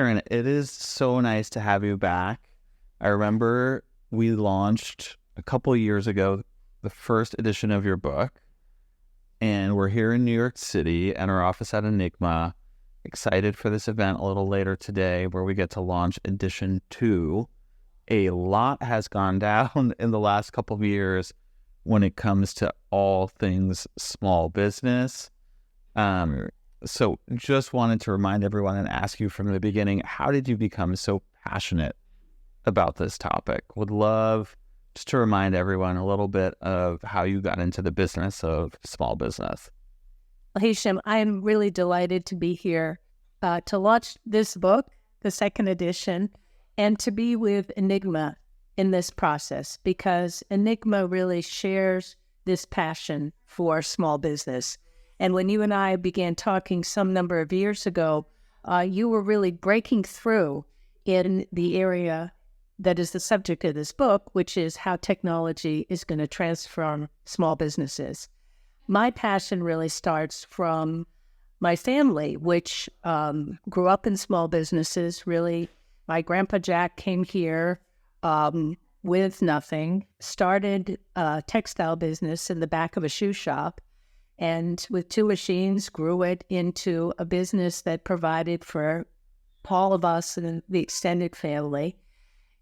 Karen, it is so nice to have you back. I remember we launched a couple of years ago the first edition of your book, and we're here in New York City at our office at Enigma. Excited for this event a little later today where we get to launch edition 2. A lot has gone down in the last couple of years when it comes to all things small business. So just wanted to remind everyone and ask you from the beginning, how did you become so passionate about this topic? Would love just to remind everyone a little bit of how you got into the business of small business. Well, Hicham, I am really delighted to be here to launch this book, the second edition, and to be with Enigma in this process, because Enigma really shares this passion for small business. And when you and I began talking some number of years ago, you were really breaking through in the area that is the subject of this book, which is how technology is going to transform small businesses. My passion really starts from my family, which grew up in small businesses. Really, my grandpa Jack came here with nothing, started a textile business in the back of a shoe shop, and with 2 machines grew it into a business that provided for all of us and the extended family.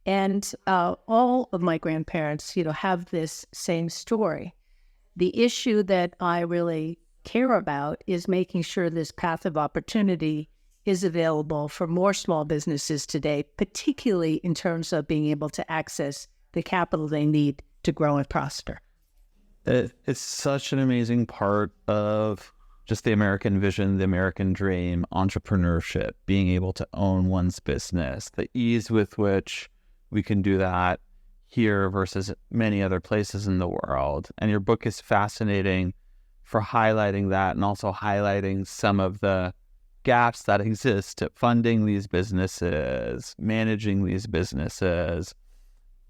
And all of my grandparents, have this same story. The issue that I really care about is making sure this path of opportunity is available for more small businesses today, particularly in terms of being able to access the capital they need to grow and prosper. It's such an amazing part of just the American vision, the American dream, entrepreneurship, being able to own one's business, the ease with which we can do that here versus many other places in the world. And your book is fascinating for highlighting that and also highlighting some of the gaps that exist at funding these businesses, managing these businesses.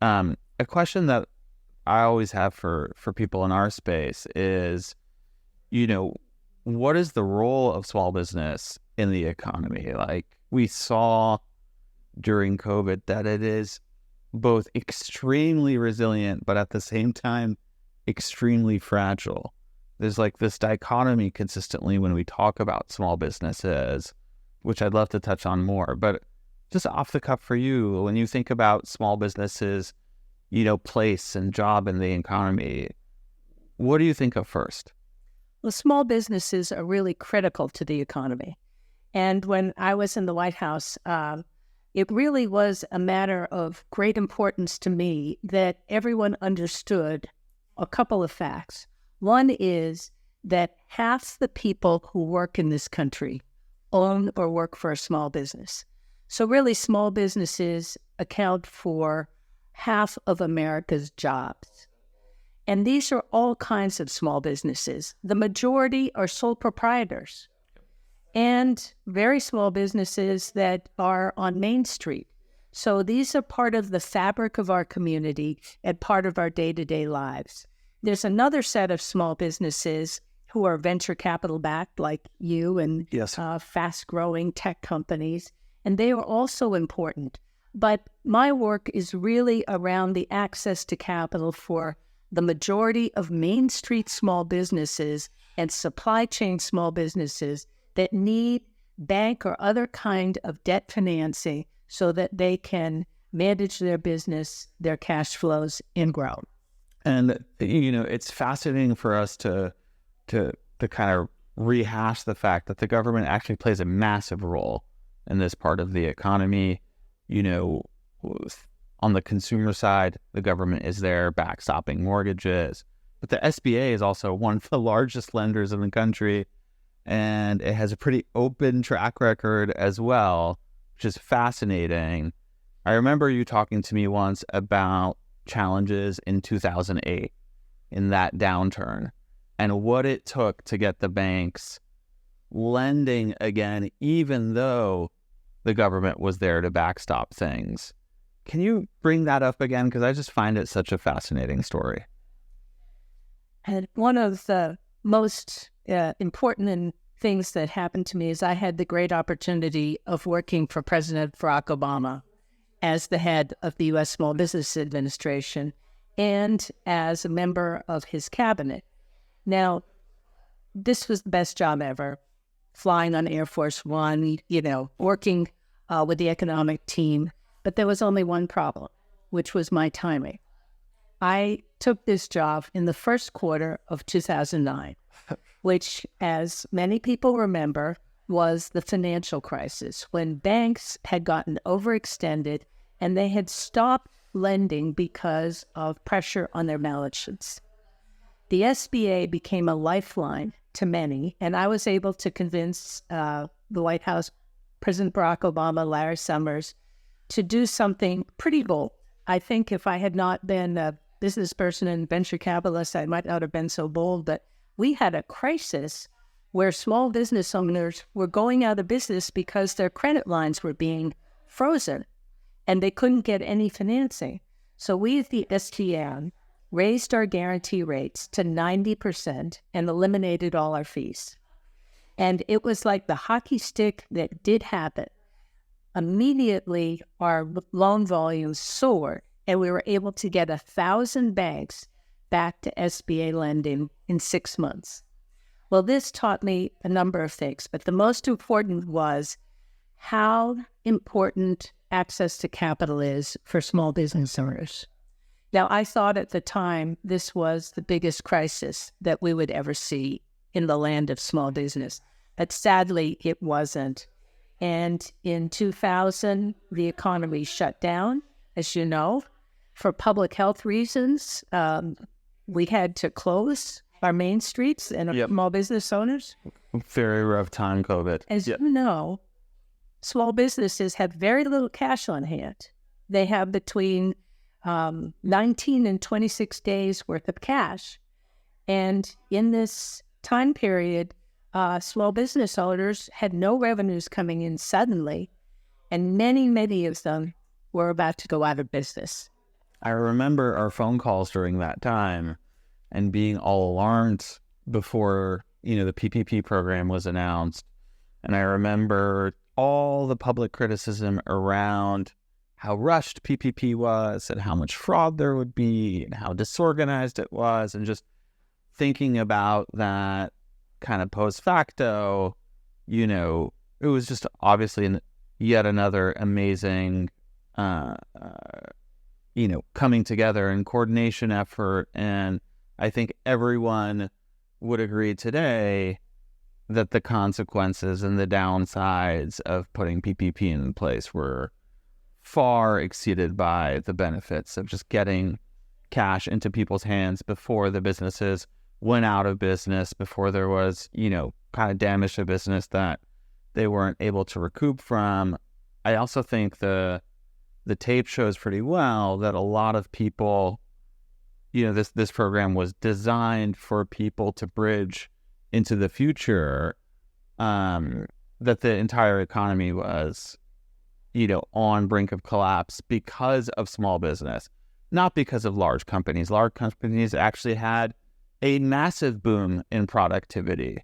A question that I always have for people in our space is, what is the role of small business in the economy? Like we saw during COVID that it is both extremely resilient, but at the same time, extremely fragile. There's like this dichotomy consistently when we talk about small businesses, which I'd love to touch on more. But just off the cuff for you, when you think about small businesses, place and job in the economy, what do you think of first? Well, small businesses are really critical to the economy. And when I was in the White House, it really was a matter of great importance to me that everyone understood a couple of facts. One is that half the people who work in this country own or work for a small business. So really, small businesses account for half of America's jobs. And these are all kinds of small businesses. The majority are sole proprietors and very small businesses that are on Main Street. So these are part of the fabric of our community and part of our day-to-day lives. There's another set of small businesses who are venture capital backed, like you and Yes. Fast-growing tech companies, and they are also important. But my work is really around the access to capital for the majority of Main Street small businesses and supply chain small businesses that need bank or other kind of debt financing so that they can manage their business, their cash flows, and grow. And, it's fascinating for us to kind of rehash the fact that the government actually plays a massive role in this part of the economy. On the consumer side, the government is there backstopping mortgages, but the SBA is also one of the largest lenders in the country, and it has a pretty open track record as well, which is fascinating. I remember you talking to me once about challenges in 2008 in that downturn and what it took to get the banks lending again, even though the government was there to backstop things. Can you bring that up again? Because I just find it such a fascinating story. And one of the most important and things that happened to me is I had the great opportunity of working for President Barack Obama as the head of the U.S. Small Business Administration and as a member of his cabinet. Now, this was the best job ever, flying on Air Force One, working with the economic team. But there was only one problem, which was my timing. I took this job in the first quarter of 2009, which, as many people remember, was the financial crisis, when banks had gotten overextended and they had stopped lending because of pressure on their balance sheets. The SBA became a lifeline to many, and I was able to convince the White House, President Barack Obama, Larry Summers, to do something pretty bold. I think if I had not been a business person and venture capitalist, I might not have been so bold, but we had a crisis where small business owners were going out of business because their credit lines were being frozen and they couldn't get any financing. So we at the SBA raised our guarantee rates to 90% and eliminated all our fees. And it was like the hockey stick that did happen. Immediately, our loan volumes soared, and we were able to get 1,000 banks back to SBA lending in 6 months. Well, this taught me a number of things, but the most important was how important access to capital is for small business owners. Now, I thought at the time this was the biggest crisis that we would ever see in the land of small business, but sadly it wasn't. And in 2000, the economy shut down, as you know, for public health reasons. We had to close our main streets and small business owners. Very rough time, COVID. As you know, small businesses have very little cash on hand. They have between 19 and 26 days worth of cash. And in this time period, small business owners had no revenues coming in suddenly, and many of them were about to go out of business. I remember our phone calls during that time and being all alarmed before, the PPP program was announced. And I remember all the public criticism around how rushed PPP was and how much fraud there would be and how disorganized it was, and just thinking about that kind of post facto, it was just obviously yet another amazing, coming together and coordination effort. And I think everyone would agree today that the consequences and the downsides of putting PPP in place were far exceeded by the benefits of just getting cash into people's hands before the businesses went out of business, before there was, kind of damage to business that they weren't able to recoup from. I also think the tape shows pretty well that a lot of people, this program was designed for people to bridge into the future, that the entire economy was, on brink of collapse because of small business, not because of large companies. Large companies actually had a massive boom in productivity.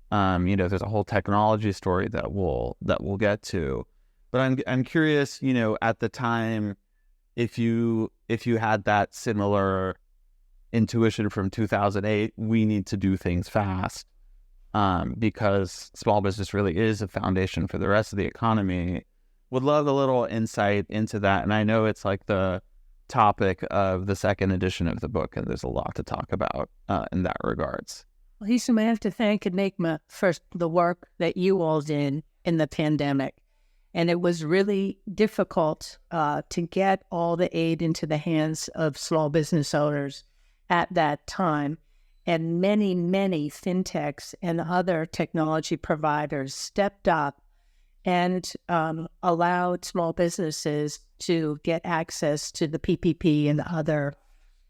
There's a whole technology story that we'll get to, but I'm curious, at the time, if you had that similar intuition from 2008, we need to do things fast, because small business really is a foundation for the rest of the economy. Would love a little insight into that. And I know it's like the topic of the second edition of the book, and there's a lot to talk about in that regards. Well, Hicham, I have to thank Enigma for the work that you all did in the pandemic. And it was really difficult to get all the aid into the hands of small business owners at that time. And many fintechs and other technology providers stepped up and allowed small businesses to get access to the PPP and other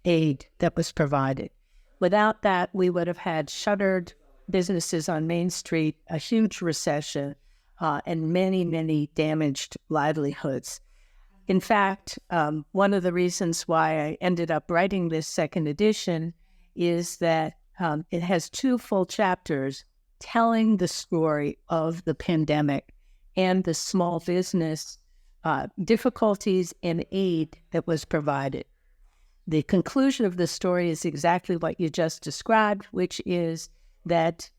aid that was provided. Without that, we would have had shuttered businesses on Main Street, a huge recession, and many damaged livelihoods. In fact, one of the reasons why I ended up writing this second edition is that it has 2 full chapters telling the story of the pandemic and the small business difficulties and aid that was provided. The conclusion of the story is exactly what you just described, which is that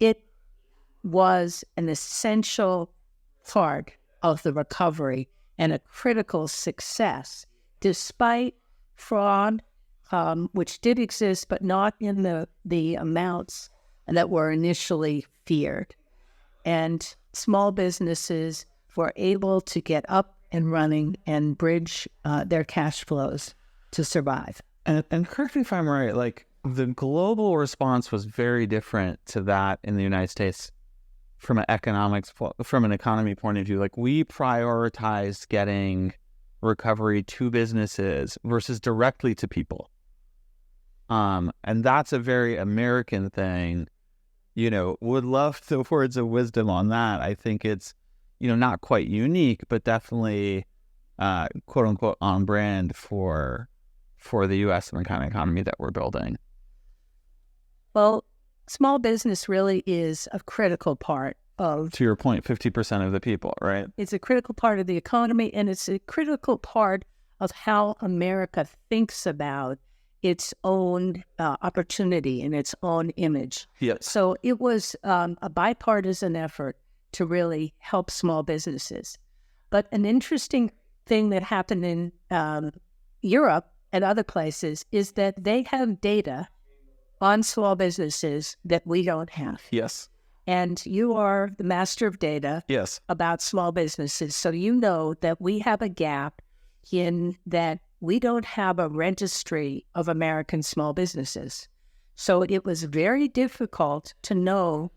it was an essential part of the recovery and a critical success, despite fraud, which did exist, but not in the amounts that were initially feared. And small businesses were able to get up and running and bridge their cash flows to survive. And correct me if I'm right, like the global response was very different to that in the United States from an economy point of view. Like we prioritized getting recovery to businesses versus directly to people. And that's a very American thing. Would love the words of wisdom on that. I think it's, not quite unique, but definitely, quote unquote, on brand for the U.S. and the kind of economy that we're building. Well, small business really is a critical part of... To your point, 50% of the people, right? It's a critical part of the economy, and it's a critical part of how America thinks about its own opportunity and its own image. Yes. So it was a bipartisan effort to really help small businesses. But an interesting thing that happened in Europe and other places is that they have data on small businesses that we don't have. Yes. And you are the master of data. Yes. About small businesses. So you know that we have a gap in that we don't have a registry of American small businesses. So it was very difficult to know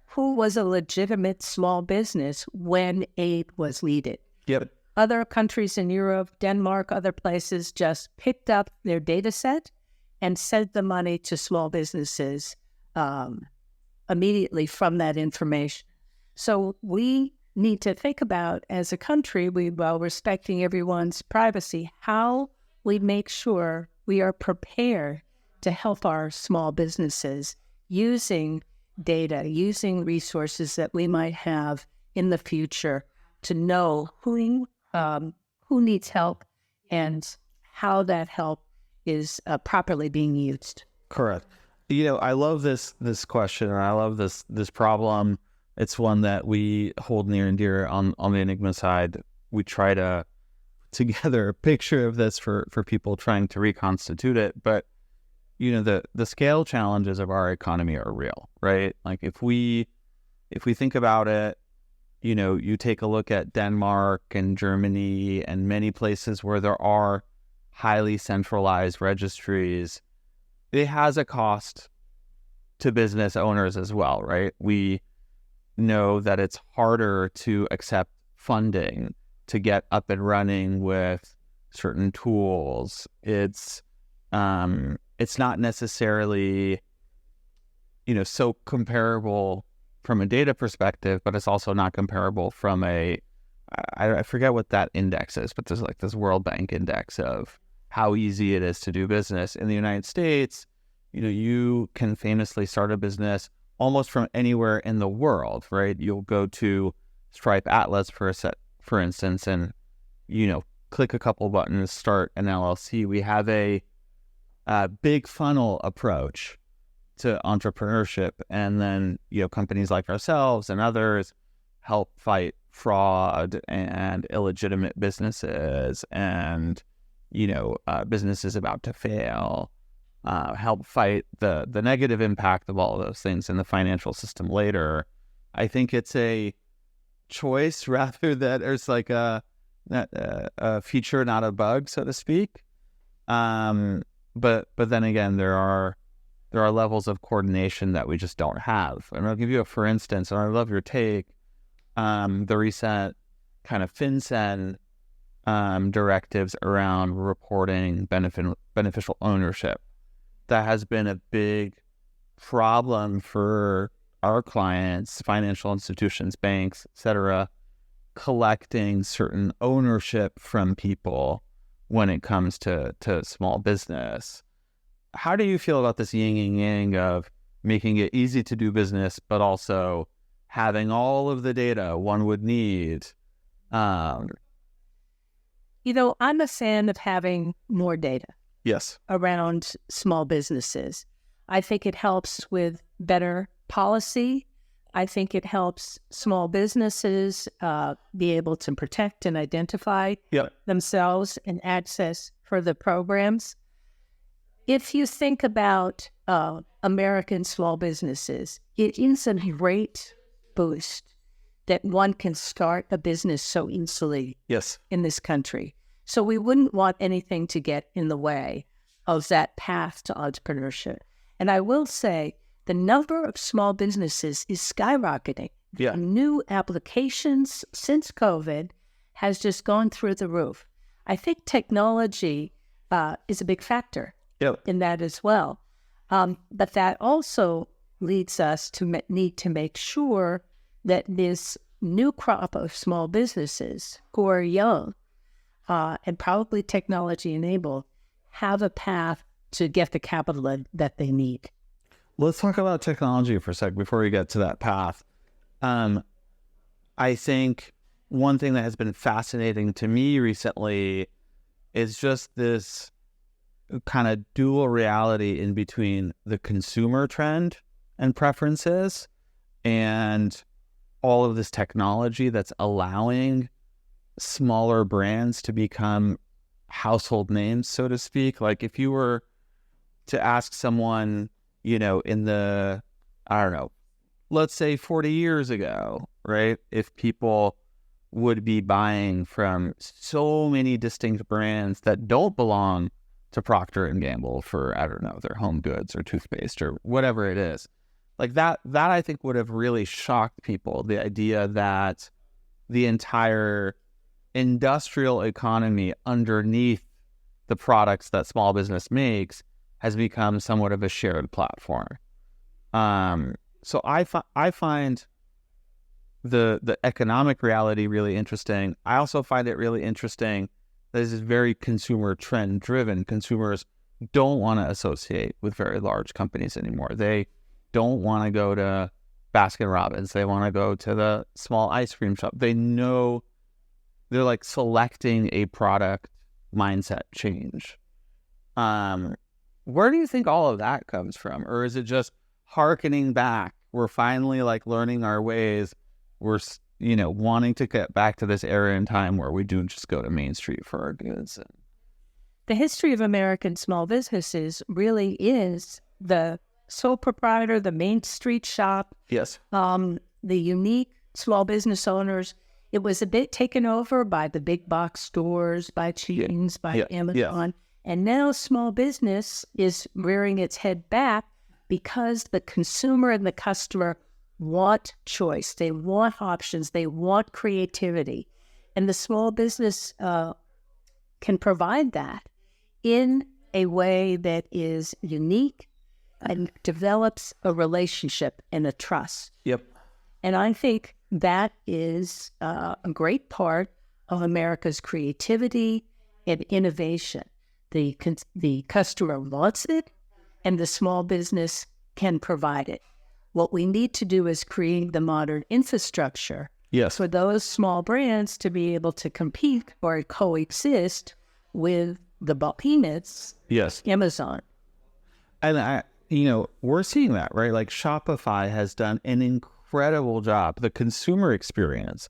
who was a legitimate small business when aid was needed. Yep. Other countries in Europe, Denmark, other places just picked up their data set and sent the money to small businesses immediately from that information. So we need to think about, as a country, while respecting everyone's privacy, how we make sure we are prepared to help our small businesses using data, using resources that we might have in the future to know who needs help and how that help is properly being used. Correct. I love this question, and I love this problem. It's one that we hold near and dear on the Enigma side. We try to put together a picture of this for people trying to reconstitute it. But, the scale challenges of our economy are real, right? Like if we think about it, you take a look at Denmark and Germany and many places where there are highly centralized registries, it has a cost to business owners as well, right? We know that it's harder to accept funding to get up and running with certain tools. It's not necessarily, so comparable from a data perspective, but it's also not comparable from I forget what that index is, but there's like this World Bank index of how easy it is to do business. In the United States, you can famously start a business almost from anywhere in the world, right? You'll go to Stripe Atlas for instance, and, click a couple buttons, start an LLC. We have a big funnel approach to entrepreneurship. And then, companies like ourselves and others help fight fraud and illegitimate businesses and, businesses about to fail, help fight the negative impact of all of those things in the financial system later. I think it's a choice rather that there's like a feature, not a bug, so to speak. But then again, there are levels of coordination that we just don't have. And I'll give you for instance, and I love your take, the recent kind of FinCEN directives around reporting beneficial ownership. That has been a big problem for our clients, financial institutions, banks, et cetera, collecting certain ownership from people when it comes to small business. How do you feel about this yin and yang of making it easy to do business, but also having all of the data one would need. I'm a fan of having more data. Yes. Around small businesses. I think it helps with better policy. I think it helps small businesses be able to protect and identify themselves and access further programs. If you think about American small businesses, it is a great boost that one can start a business so easily in this country. So we wouldn't want anything to get in the way of that path to entrepreneurship. And I will say, the number of small businesses is skyrocketing. Yeah. New applications since COVID has just gone through the roof. I think technology is a big factor in that as well. But that also leads us to need to make sure that this new crop of small businesses who are young and probably technology enabled have a path to get the capital that they need. Let's talk about technology for a sec before we get to that path. I think one thing that has been fascinating to me recently is just this kind of dual reality in between the consumer trend and preferences and all of this technology that's allowing smaller brands to become household names, so to speak. Like if you were to ask someone, in the, let's say 40 years ago, right? If people would be buying from so many distinct brands that don't belong to Procter & Gamble for, their home goods or toothpaste or whatever it is. Like that I think would have really shocked people. The idea that the entire industrial economy underneath the products that small business makes has become somewhat of a shared platform. So I find the economic reality really interesting. I also find it really interesting that this is very consumer trend driven. Consumers don't want to associate with very large companies anymore. They don't want to go to Baskin Robbins. They want to go to the small ice cream shop. They know they're like selecting a product mindset change. Where do you think all of that comes from? Or is it just hearkening back? We're finally like learning our ways. We're, wanting to get back to this era in time where we do just go to Main Street for our goods. The history of American small businesses really is the sole proprietor, the Main Street shop. Yes. The unique small business owners. It was a bit taken over by the big box stores, by chains, by Amazon. And now small business is rearing its head back because the consumer and the customer want choice. They want options. They want creativity. And the small business can provide that in a way that is unique and develops a relationship and a trust. Yep. And I think that is a great part of America's creativity and innovation. The customer wants it, and the small business can provide it. What we need to do is create the modern infrastructure for those small brands to be able to compete or coexist with the behemoths, Amazon. And we're seeing that, right? Like Shopify has done an incredible job. The consumer experience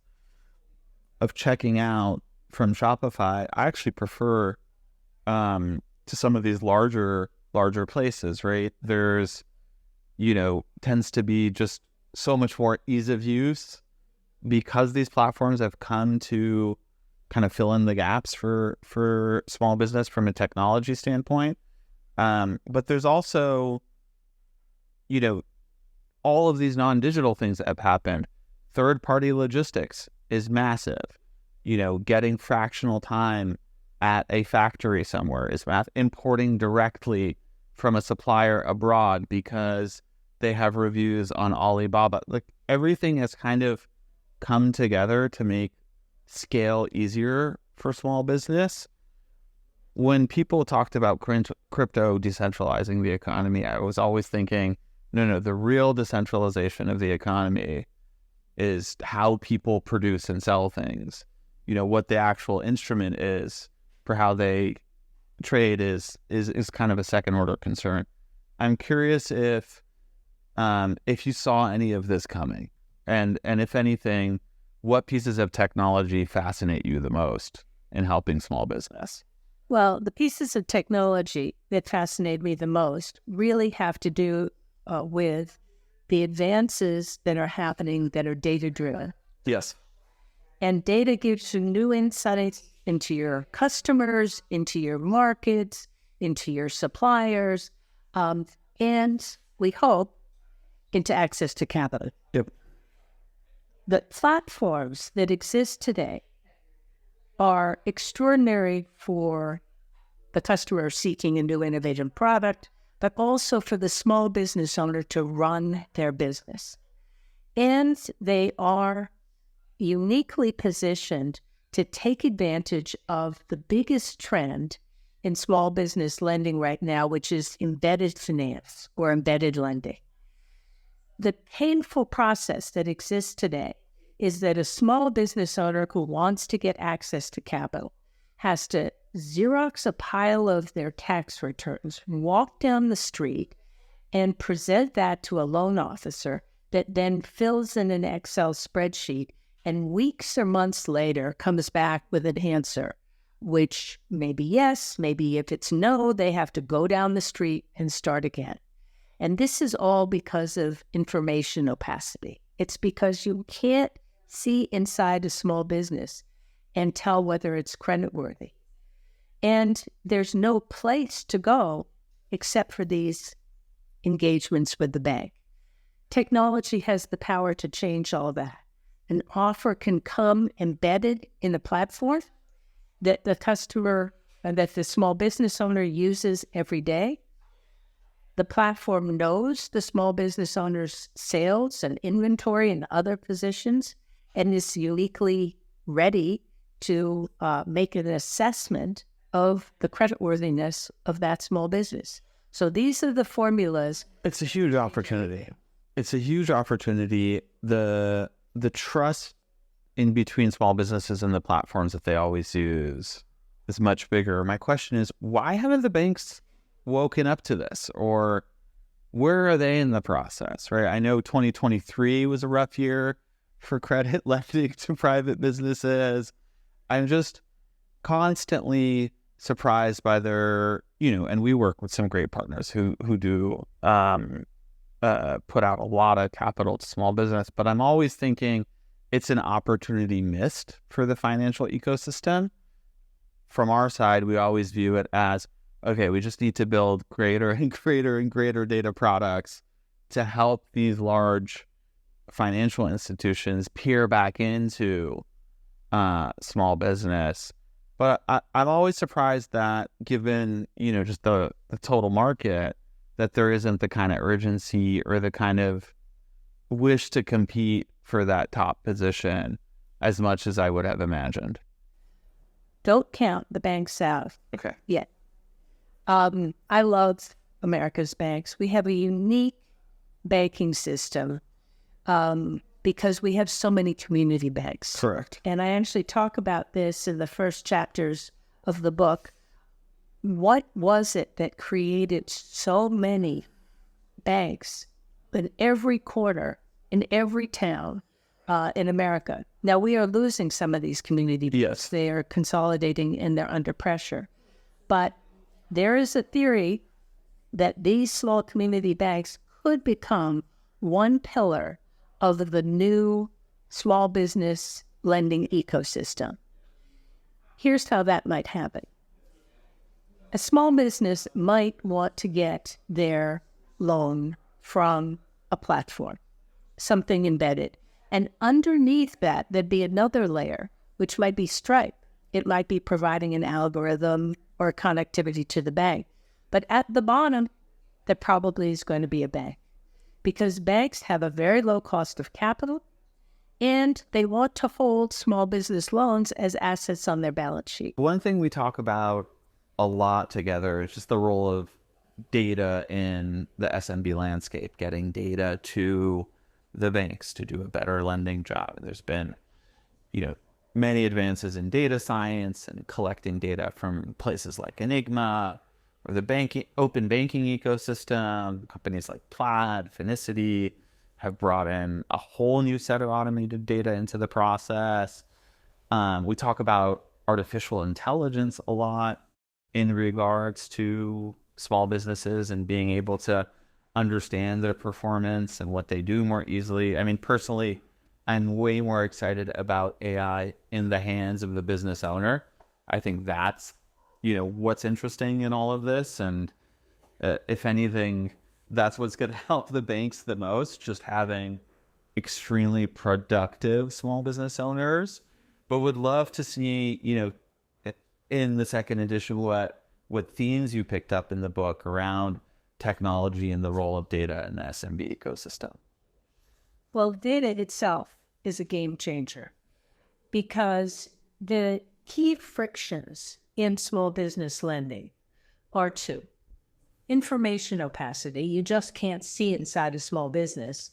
of checking out from Shopify, I actually prefer to some of these larger places, right? There's, tends to be just so much more ease of use because these platforms have come to kind of fill in the gaps for small business from a technology standpoint. But there's also, all of these non-digital things that have happened. Third-party logistics is massive. Getting fractional time at a factory somewhere is massive. Importing directly from a supplier abroad because they have reviews on Alibaba. Like everything has kind of come together to make scale easier for small business. When people talked about crypto decentralizing the economy, I was always thinking no, the real decentralization of the economy is how people produce and sell things. What the actual instrument is for how they trade is kind of a second order concern. I'm curious if you saw any of this coming, and if anything, what pieces of technology fascinate you the most in helping small business? Well, the pieces of technology that fascinate me the most really have to do with the advances that are happening that are data-driven. Yes. And data gives you new insights into your customers, into your markets, into your suppliers, and we hope into access to capital. Yep. The platforms that exist today are extraordinary for the customer seeking a new innovative product, but also for the small business owner to run their business. And they are uniquely positioned to take advantage of the biggest trend in small business lending right now, which is embedded finance or embedded lending. The painful process that exists today is that a small business owner who wants to get access to capital has to Xerox a pile of their tax returns, walk down the street, and present that to a loan officer that then fills in an Excel spreadsheet and weeks or months later comes back with an answer, which may be yes, maybe if it's no, they have to go down the street and start again. And this is all because of information opacity. It's because you can't see inside a small business and tell whether it's creditworthy. And there's no place to go except for these engagements with the bank. Technology has the power to change all that. An offer can come embedded in a platform that the customer and that the small business owner uses every day. The platform knows the small business owner's sales and inventory and other positions and is uniquely ready to make an assessment of the creditworthiness of that small business. So these are the formulas. It's a huge opportunity. The trust in between small businesses and the platforms that they always use is much bigger. My question is, why haven't the banks woken up to this? Or where are they in the process, right? I know 2023 was a rough year for credit lending to private businesses. I'm just constantly surprised by their, and we work with some great partners who do put out a lot of capital to small business, but I'm always thinking it's an opportunity missed for the financial ecosystem. From our side, we always view it as, okay, we just need to build greater and greater and greater data products to help these large financial institutions peer back into small business. But I'm always surprised that given, just the total market, that there isn't the kind of urgency or the kind of wish to compete for that top position as much as I would have imagined. Don't count the banks out. Okay. Yet. I love America's banks. We have a unique banking system because we have so many community banks. Correct. And I actually talk about this in the first chapters of the book. What was it that created so many banks in every corner, in every town in America? Now, we are losing some of these community banks. Yes. They are consolidating and they're under pressure. But there is a theory that these small community banks could become one pillar of the new small business lending ecosystem. Here's how that might happen. A small business might want to get their loan from a platform, something embedded. And underneath that, there'd be another layer, which might be Stripe. It might be providing an algorithm or connectivity to the bank. But at the bottom, there probably is going to be a bank, because banks have a very low cost of capital and they want to hold small business loans as assets on their balance sheet. One thing we talk about a lot together is just the role of data in the SMB landscape, getting data to the banks to do a better lending job. There's been, many advances in data science and collecting data from places like Enigma or the open banking ecosystem. Companies like Plaid, Finicity have brought in a whole new set of automated data into the process. We talk about artificial intelligence a lot in regards to small businesses and being able to understand their performance and what they do more easily. I mean, personally, I'm way more excited about AI in the hands of the business owner. I think that's, what's interesting in all of this. And if anything, that's what's going to help the banks the most, just having extremely productive small business owners. But would love to see, in the second edition, what themes you picked up in the book around technology and the role of data in the SMB ecosystem. Well, data itself is a game changer because the key frictions in small business lending are two. Information opacity, you just can't see inside a small business,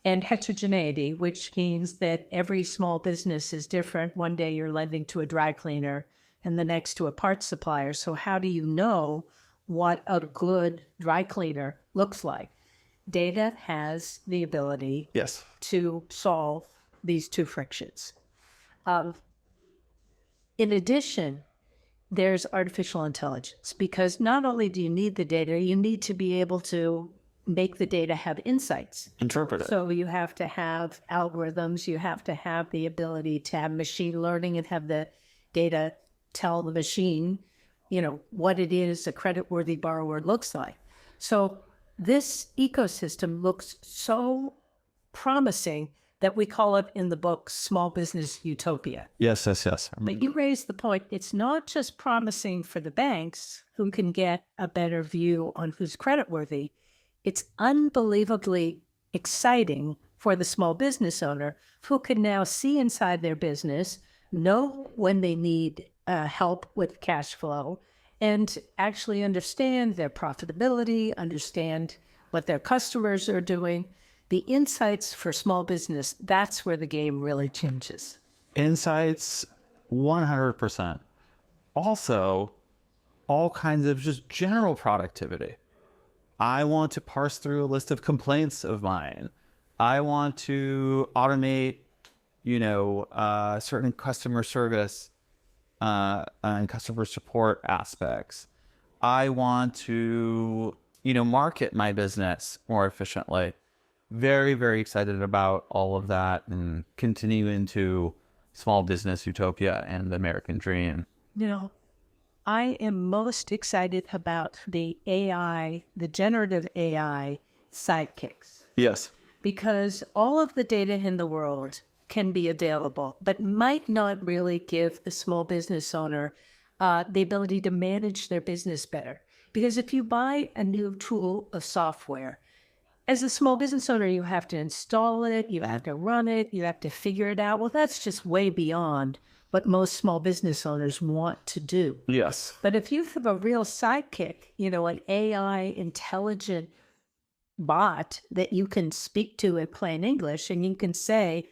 and heterogeneity, which means that every small business is different. One day you're lending to a dry cleaner and the next to a parts supplier. So how do you know what a good dry cleaner looks like? Data has the ability to solve these two frictions. In addition, there's artificial intelligence, because not only do you need the data, you need to be able to make the data have insights. Interpret it. So you have to have algorithms, you have to have the ability to have machine learning and have the data tell the machine, what it is a creditworthy borrower looks like. So this ecosystem looks so promising that we call it in the book small business utopia. Yes. But you raised the point, it's not just promising for the banks who can get a better view on who's creditworthy. It's unbelievably exciting for the small business owner who can now see inside their business, know when they need help with cash flow, and actually understand their profitability, understand what their customers are doing. The insights for small business, that's where the game really changes. Insights, 100%. Also, all kinds of just general productivity. I want to parse through a list of complaints of mine. I want to automate, certain customer service and customer support aspects. I want to, market my business more efficiently. Very, very excited about all of that and continue into small business utopia and the American dream. I am most excited about the AI, the generative AI sidekicks. Yes. Because all of the data in the world can be available, but might not really give the small business owner the ability to manage their business better. Because if you buy a new tool of software, as a small business owner, you have to install it, you have to run it, you have to figure it out. Well, that's just way beyond what most small business owners want to do. Yes. But if you have a real sidekick, an AI intelligent bot that you can speak to in plain English, and you can say,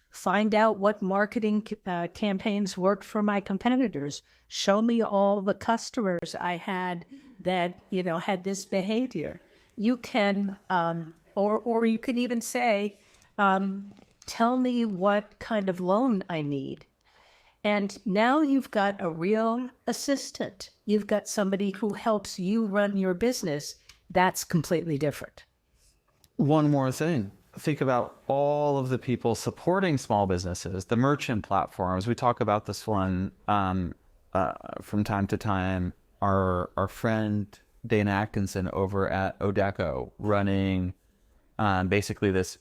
find out what marketing campaigns worked for my competitors. Show me all the customers I had that, had this behavior. You can, or you can even say, tell me what kind of loan I need. And now you've got a real assistant. You've got somebody who helps you run your business. That's completely different. One more thing. Think about all of the people supporting small businesses, the merchant platforms. We talk about this one from time to time. Our friend Dana Atkinson over at Odeco running basically this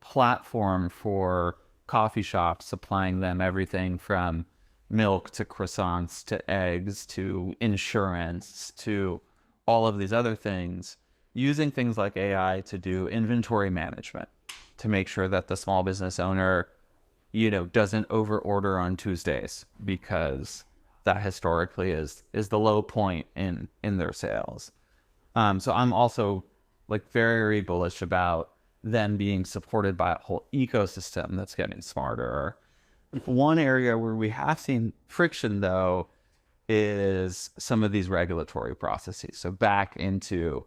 platform for coffee shops, supplying them everything from milk to croissants to eggs to insurance to all of these other things, using things like AI to do inventory management to make sure that the small business owner, doesn't over order on Tuesdays, because that historically is the low point in their sales. So I'm also like very bullish about them being supported by a whole ecosystem that's getting smarter. One area where we have seen friction, though, is some of these regulatory processes. So back into,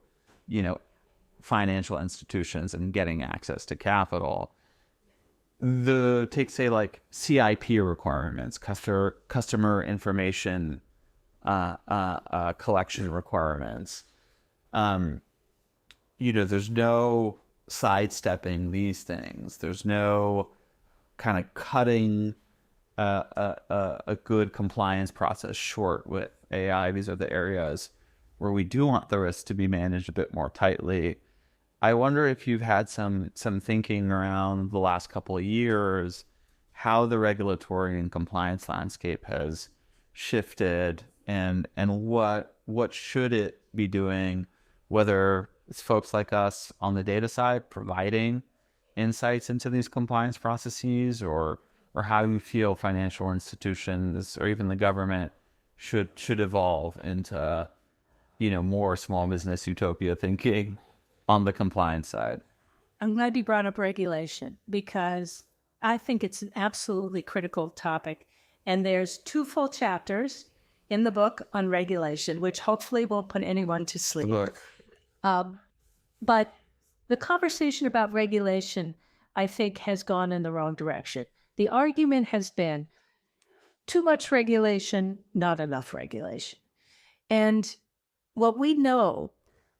financial institutions and getting access to capital. Take say like CIP requirements, customer information collection requirements. There's no sidestepping these things. There's no kind of cutting a good compliance process short with AI. These are the areas where we do want the risk to be managed a bit more tightly. I wonder if you've had some thinking around the last couple of years, how the regulatory and compliance landscape has shifted, and what should it be doing, whether it's folks like us on the data side providing insights into these compliance processes, or how you feel financial institutions or even the government should evolve into more small business utopia thinking on the compliance side. I'm glad you brought up regulation because I think it's an absolutely critical topic. And there's 2 full chapters in the book on regulation, which hopefully won't put anyone to sleep. Look. But the conversation about regulation, I think, has gone in the wrong direction. The argument has been too much regulation, not enough regulation. And what we know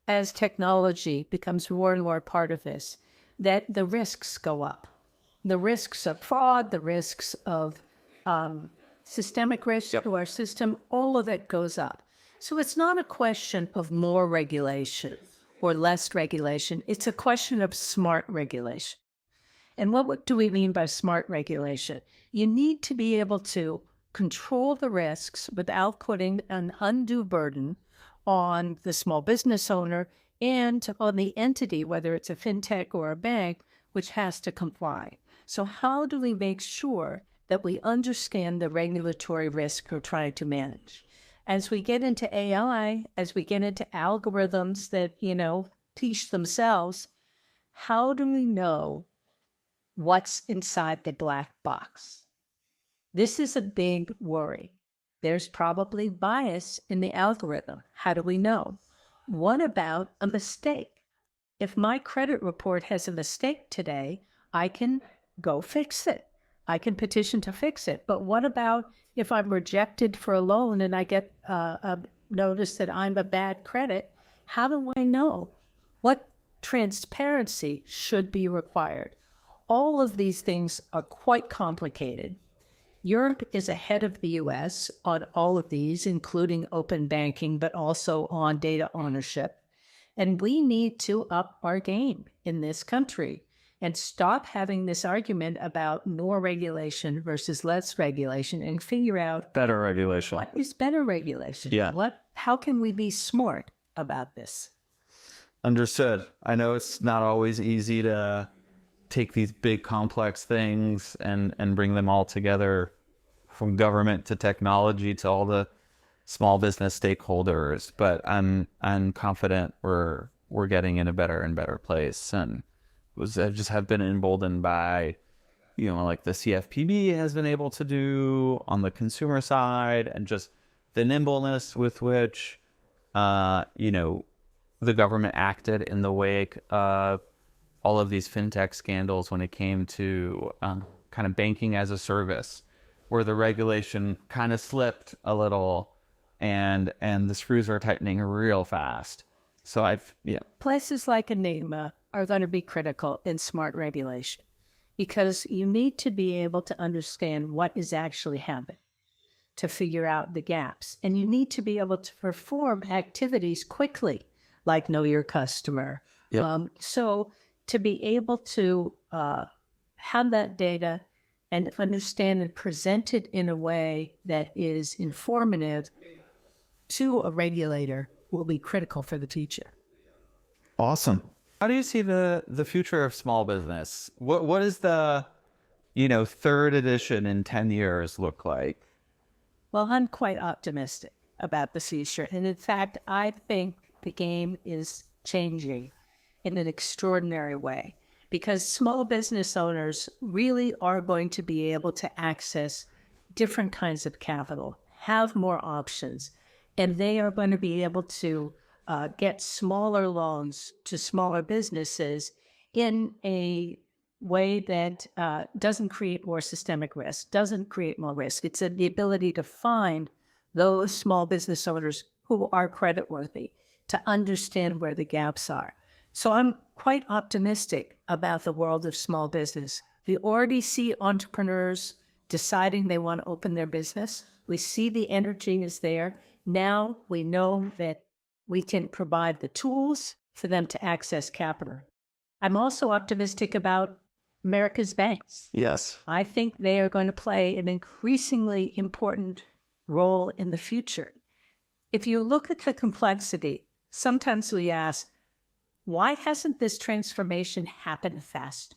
as technology becomes more and more part of this, that the risks go up. The risks of fraud, the risks of systemic risk to our system, all of it goes up. So it's not a question of more regulation or less regulation. It's a question of smart regulation. And what do we mean by smart regulation? You need to be able to control the risks without putting an undue burden on the small business owner and on the entity, whether it's a fintech or a bank, which has to comply. So how do we make sure that we understand the regulatory risk we're trying to manage? As we get into AI, as we get into algorithms that, teach themselves, how do we know what's inside the black box? This is a big worry. There's probably bias in the algorithm. How do we know? What about a mistake? If my credit report has a mistake today, I can go fix it. I can petition to fix it. But what about if I'm rejected for a loan and I get a notice that I'm a bad credit? How do I know? What transparency should be required? All of these things are quite complicated. Europe is ahead of the U.S. on all of these, including open banking, but also on data ownership. And we need to up our game in this country and stop having this argument about more regulation versus less regulation and figure out Better regulation. what is better regulation. Yeah. How can we be smart about this? Understood. I know it's not always easy to take these big complex things and bring them all together, from government to technology to all the small business stakeholders, but I'm confident we're getting in a better and better place. And I just have been emboldened by like the CFPB has been able to do on the consumer side, and just the nimbleness with which the government acted in the wake of all of these fintech scandals when it came to kind of banking as a service, where the regulation kind of slipped a little and the screws are tightening real fast. So Places like Enigma are going to be critical in smart regulation because you need to be able to understand what is actually happening to figure out the gaps. And you need to be able to perform activities quickly, like know your customer. So to be able to have that data and understand and present it in a way that is informative to a regulator will be critical for the future. Awesome. How do you see the future of small business? What is the 3rd edition in 10 years look like? Well, I'm quite optimistic about the future. And in fact, I think the game is changing in an extraordinary way, because small business owners really are going to be able to access different kinds of capital, have more options, and they are going to be able to get smaller loans to smaller businesses in a way that doesn't create more systemic risk, doesn't create more risk. It's the ability to find those small business owners who are creditworthy, to understand where the gaps are. So I'm quite optimistic about the world of small business. We already see entrepreneurs deciding they want to open their business. We see the energy is there. Now we know that we can provide the tools for them to access capital. I'm also optimistic about America's banks. Yes. I think they are going to play an increasingly important role in the future. If you look at the complexity, sometimes we ask, why hasn't this transformation happened fast?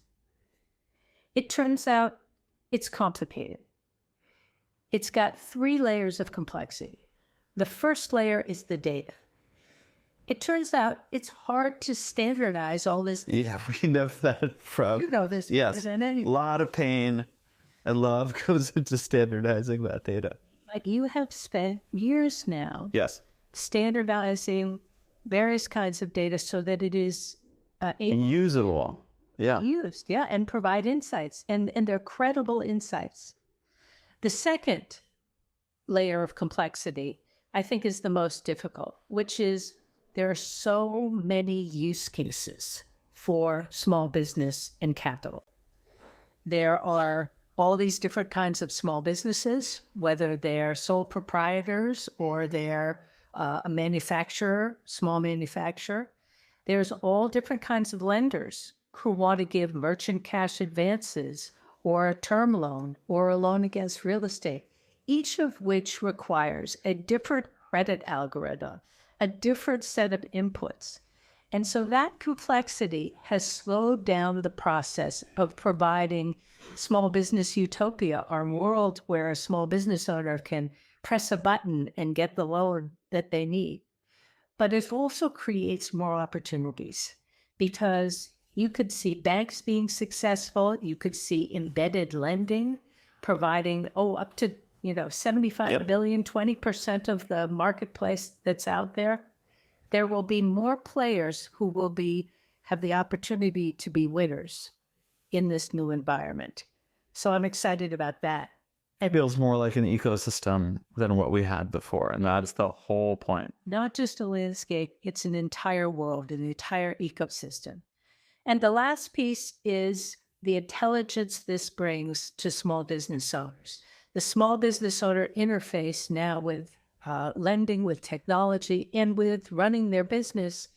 It turns out it's complicated. It's got 3 layers of complexity. The first layer is the data. It turns out it's hard to standardize all this. Yeah, we know that from... You know this. Yes, a lot of pain and love goes into standardizing that data. Like, you have spent years now Yes. standardizing various kinds of data so that it is usable. Yeah. used, and provide insights, and they're credible insights. The second layer of complexity, I think, is the most difficult, which is there are so many use cases for small business and capital. There are all these different kinds of small businesses, whether they're sole proprietors or they're a manufacturer, small manufacturer. There's all different kinds of lenders who want to give merchant cash advances or a term loan or a loan against real estate, each of which requires a different credit algorithm, a different set of inputs. And so that complexity has slowed down the process of providing small business utopia, our world where a small business owner can press a button and get the loan that they need. But it also creates more opportunities, because you could see banks being successful. You could see embedded lending providing, up to 75 billion, 20% of the marketplace that's out there. There will be more players who will have the opportunity to be winners in this new environment. So I'm excited about that. It feels more like an ecosystem than what we had before, and that is the whole point. Not just a landscape, it's an entire world, an entire ecosystem. And the last piece is the intelligence this brings to small business owners. The small business owner interface now with lending, with technology, and with running their business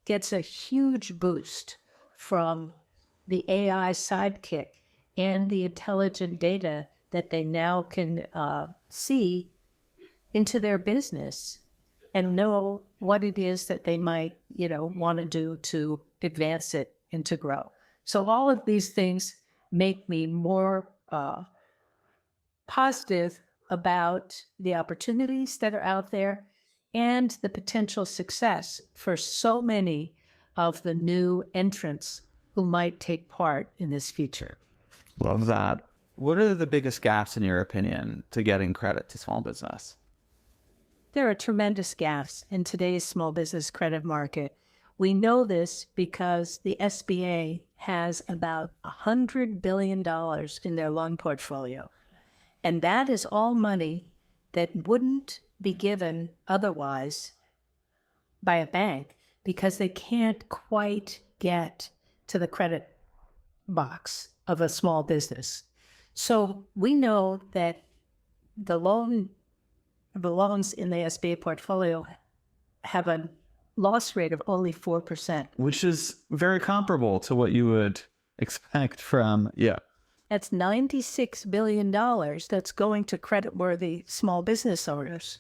gets a huge boost from the AI sidekick and the intelligent data that they now can see into their business and know what it is that they might, want to do to advance it and to grow. So all of these things make me more positive about the opportunities that are out there and the potential success for so many of the new entrants who might take part in this future. Love that. What are the biggest gaps, in your opinion, to getting credit to small business? There are tremendous gaps in today's small business credit market. We know this because the SBA has about $100 billion in their loan portfolio. And that is all money that wouldn't be given otherwise by a bank, because they can't quite get to the credit box of a small business. So we know that the loans in the SBA portfolio have a loss rate of only 4%. Which is very comparable to what you would expect from, That's $96 billion that's going to creditworthy small business owners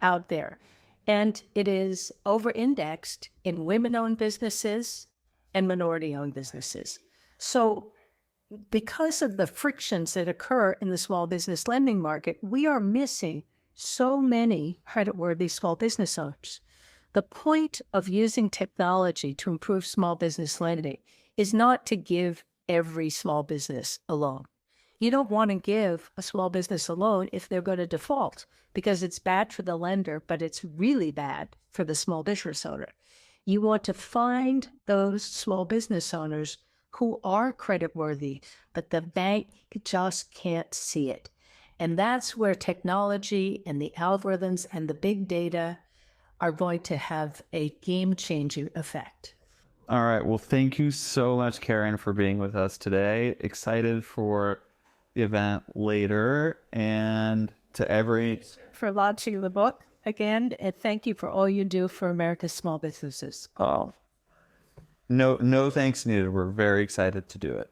out there. And it is over-indexed in women-owned businesses and minority-owned businesses. So because of the frictions that occur in the small business lending market, we are missing so many creditworthy small business owners. The point of using technology to improve small business lending is not to give every small business a loan. You don't want to give a small business a loan if they're going to default, because it's bad for the lender, but it's really bad for the small business owner. You want to find those small business owners who are creditworthy, but the bank just can't see it. And that's where technology and the algorithms and the big data are going to have a game-changing effect. All right. Well, thank you so much, Karen, for being with us today. Excited for the event later, and to every... For launching the book again, and thank you for all you do for America's small businesses. Oh, no thanks needed. We're very excited to do it.